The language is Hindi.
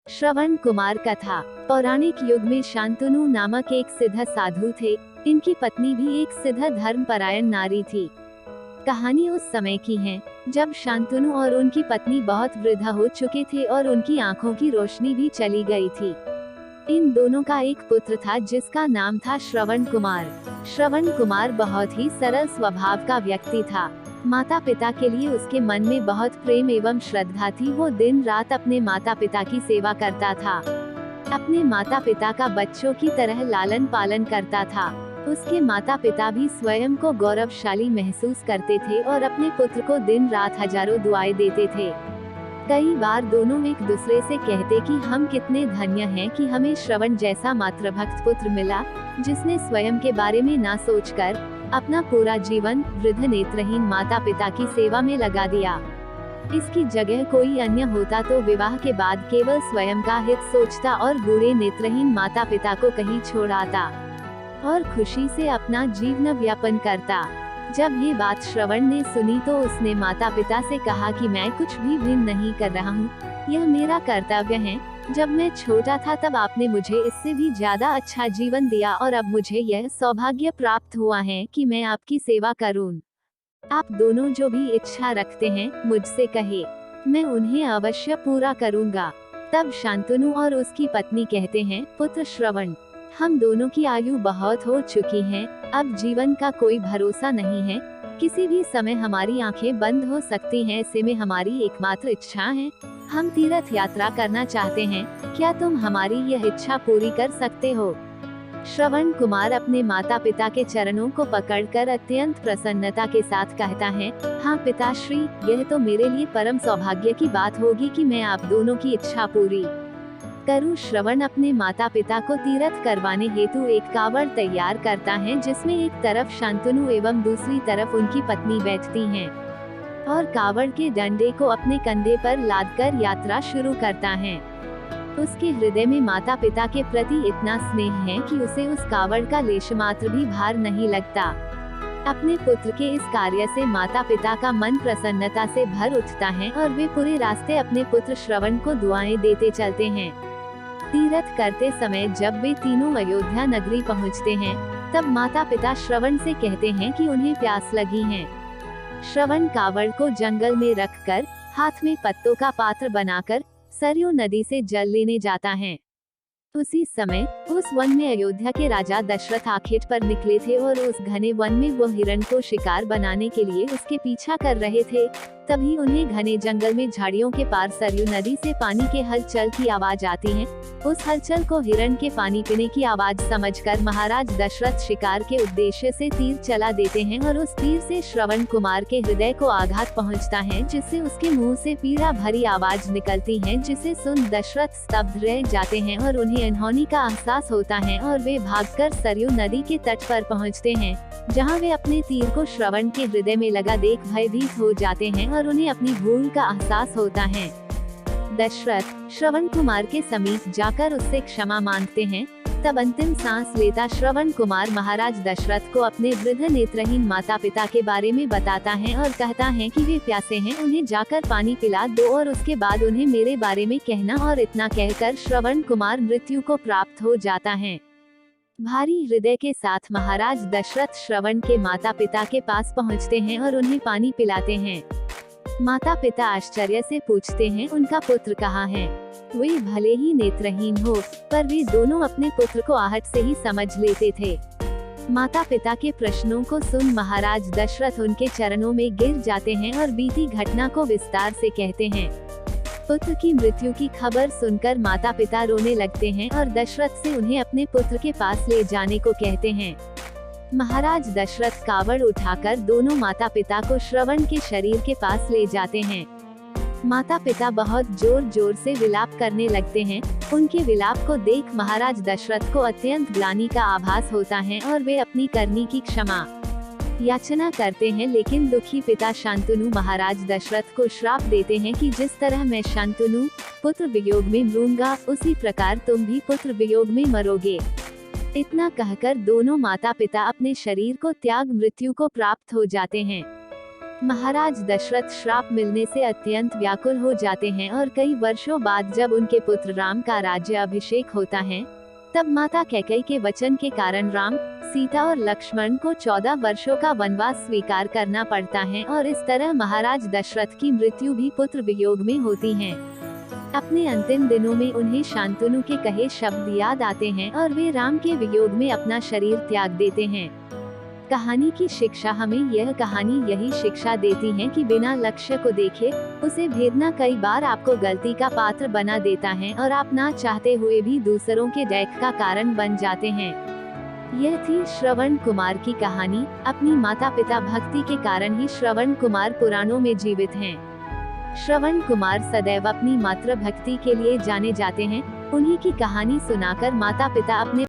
श्रवण कुमार कथा। पौराणिक युग में शांतनु नामक एक सिद्ध साधु थे। इनकी पत्नी भी एक सिद्ध धर्मपरायण नारी थी। कहानी उस समय की है जब शांतनु और उनकी पत्नी बहुत वृद्ध हो चुके थे और उनकी आंखों की रोशनी भी चली गई थी। इन दोनों का एक पुत्र था जिसका नाम था श्रवण कुमार। श्रवण कुमार बहुत ही सरल स्वभाव का व्यक्ति था। माता पिता के लिए उसके मन में बहुत प्रेम एवं श्रद्धा थी। वो दिन रात अपने माता पिता की सेवा करता था। अपने माता पिता का बच्चों की तरह लालन पालन करता था। उसके माता पिता भी स्वयं को गौरवशाली महसूस करते थे और अपने पुत्र को दिन रात हजारों दुआएं देते थे। कई बार दोनों एक दूसरे से कहते कि हम कितने धन्य हैं कि हमें श्रवण जैसा मातृभक्त पुत्र मिला, जिसने स्वयं के बारे में ना सोचकर अपना पूरा जीवन वृद्ध नेत्रहीन माता पिता की सेवा में लगा दिया। इसकी जगह कोई अन्य होता तो विवाह के बाद केवल स्वयं का हित सोचता और बूढ़े नेत्रहीन माता पिता को कहीं छोड़ आता और खुशी से अपना जीवन यापन करता। जब ये बात श्रवण ने सुनी तो उसने माता पिता से कहा कि मैं कुछ भी भिन्न नहीं कर रहा हूँ, यह मेरा कर्तव्य है। जब मैं छोटा था तब आपने मुझे इससे भी ज्यादा अच्छा जीवन दिया और अब मुझे यह सौभाग्य प्राप्त हुआ है कि मैं आपकी सेवा करूं। आप दोनों जो भी इच्छा रखते हैं मुझसे कहे, मैं उन्हें अवश्य पूरा करूंगा। तब शांतनु और उसकी पत्नी कहते हैं, पुत्र श्रवण, हम दोनों की आयु बहुत हो चुकी है, अब जीवन का कोई भरोसा नहीं है। किसी भी समय हमारी आंखें बंद हो सकती हैं। ऐसे में हमारी एकमात्र इच्छा है, हम तीर्थ यात्रा करना चाहते हैं। क्या तुम हमारी यह इच्छा पूरी कर सकते हो? श्रवण कुमार अपने माता पिता के चरणों को पकड़कर अत्यंत प्रसन्नता के साथ कहता है, हाँ पिताश्री, यह तो मेरे लिए परम सौभाग्य की बात होगी कि मैं आप दोनों की इच्छा पूरी करूं। श्रवण अपने माता पिता को तीर्थ करवाने हेतु एक कावड़ तैयार करता है, जिसमें एक तरफ शांतनु एवं दूसरी तरफ उनकी पत्नी बैठती हैं और कावड़ के डंडे को अपने कंधे पर लादकर यात्रा शुरू करता है। उसके हृदय में माता पिता के प्रति इतना स्नेह है कि उसे उस कावड़ का लेश मात्र भी भार नहीं लगता। अपने पुत्र के इस कार्य से माता पिता का मन प्रसन्नता से भर उठता है और वे पूरे रास्ते अपने पुत्र श्रवण को दुआएं देते चलते हैं। तीर्थ करते समय जब वे तीनों अयोध्या नगरी पहुँचते हैं, तब माता पिता श्रवण से कहते हैं कि उन्हें प्यास लगी है। श्रवण कावड़ को जंगल में रखकर हाथ में पत्तों का पात्र बनाकर सरयू नदी से जल लेने जाता है। उसी समय उस वन में अयोध्या के राजा दशरथ आखेट पर निकले थे और उस घने वन में वो हिरण को शिकार बनाने के लिए उसके पीछा कर रहे थे। तभी उन्हें घने जंगल में झाड़ियों के पार सरयू नदी से पानी के हलचल की आवाज आती है। उस हलचल को हिरण के पानी पीने की आवाज समझकर महाराज दशरथ शिकार के उद्देश्य से तीर चला देते हैं और उस तीर से श्रवण कुमार के हृदय को आघात पहुंचता है, जिससे उसके मुंह से पीड़ा भरी आवाज निकलती है, जिसे सुन दशरथ स्तब्ध रह जाते हैं और उन्हें अनहोनी का एहसास होता है और वे भागकर सरयू नदी के तट पर पहुंचते हैं, जहां वे अपने तीर को श्रवण के हृदय में लगा देख भयभीत हो जाते हैं और उन्हें अपनी भूल का एहसास होता है। दशरथ श्रवण कुमार के समीप जाकर उससे क्षमा मांगते हैं। तब अंतिम सांस लेता श्रवण कुमार महाराज दशरथ को अपने वृद्ध नेत्रहीन माता पिता के बारे में बताता है और कहता है कि वे प्यासे हैं, उन्हें जाकर पानी पिला दो और उसके बाद उन्हें मेरे बारे में कहना। और इतना कहकर श्रवण कुमार मृत्यु को प्राप्त हो जाता है। भारी हृदय के साथ महाराज दशरथ श्रवण के माता पिता के पास पहुंचते हैं और उन्हें पानी पिलाते हैं। माता पिता आश्चर्य से पूछते हैं, उनका पुत्र कहाँ है? वे भले ही नेत्रहीन हो, पर वे दोनों अपने पुत्र को आहट से ही समझ लेते थे। माता पिता के प्रश्नों को सुन महाराज दशरथ उनके चरणों में गिर जाते हैं और बीती घटना को विस्तार से कहते हैं। पुत्र की मृत्यु की खबर सुनकर माता पिता रोने लगते हैं और दशरथ से उन्हें अपने पुत्र के पास ले जाने को कहते हैं। महाराज दशरथ कावड़ उठाकर दोनों माता पिता को श्रवण के शरीर के पास ले जाते हैं। माता पिता बहुत जोर जोर से विलाप करने लगते हैं। उनके विलाप को देख महाराज दशरथ को अत्यंत ग्लानि का आभास होता है और वे अपनी करनी की क्षमा याचना करते हैं। लेकिन दुखी पिता शांतनु महाराज दशरथ को श्राप देते हैं कि जिस तरह मैं शांतनु पुत्र वियोग में मरूंगा, उसी प्रकार तुम भी पुत्र वियोग में मरोगे। इतना कहकर दोनों माता पिता अपने शरीर को त्याग मृत्यु को प्राप्त हो जाते हैं। महाराज दशरथ श्राप मिलने से अत्यंत व्याकुल हो जाते हैं और कई वर्षों बाद जब उनके पुत्र राम का राज्य अभिषेक होता है, तब माता कैकेयी के वचन के कारण राम, सीता और लक्ष्मण को 14 वर्षों का वनवास स्वीकार करना पड़ता है और इस तरह महाराज दशरथ की मृत्यु भी पुत्र वियोग में होती है। अपने अंतिम दिनों में उन्हें शांतनु के कहे शब्द याद आते हैं और वे राम के वियोग में अपना शरीर त्याग देते हैं। कहानी की शिक्षा हमें यह कहानी यही शिक्षा देती है कि बिना लक्ष्य को देखे उसे भेदना कई बार आपको गलती का पात्र बना देता है और आप ना चाहते हुए भी दूसरों के दैख का कारण बन जाते हैं। यह थी श्रवण कुमार की कहानी। अपनी माता पिता भक्ति के कारण ही श्रवण कुमार पुराणों में जीवित हैं। श्रवण कुमार सदैव अपनी मातृ भक्ति के लिए जाने जाते हैं। उन्हीं की कहानी सुनाकर माता पिता अपने